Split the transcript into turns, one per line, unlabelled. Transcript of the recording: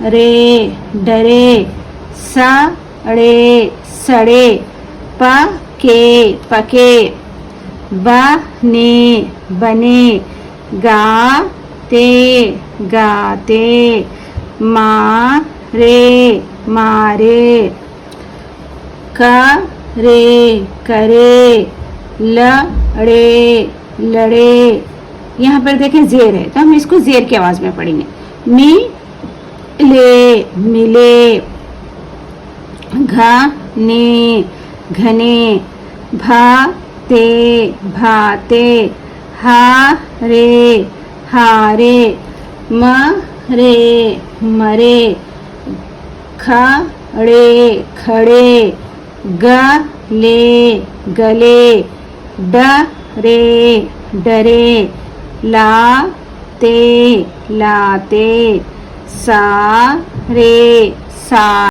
रे डरे, सा ड़े सड़े, पके पके, बने बने, गाते गाते, मारे मारे, करे करे, लड़े लड़े। यहाँ पर देखें जेर है तो हम इसको जेर की आवाज में पढ़ेंगे। मिले मिले, घने घने, भाते भाते, हारे हारे, मरे मरे, खड़े खड़े, गले गले, डरे डरे, लाते लाते, सारे सा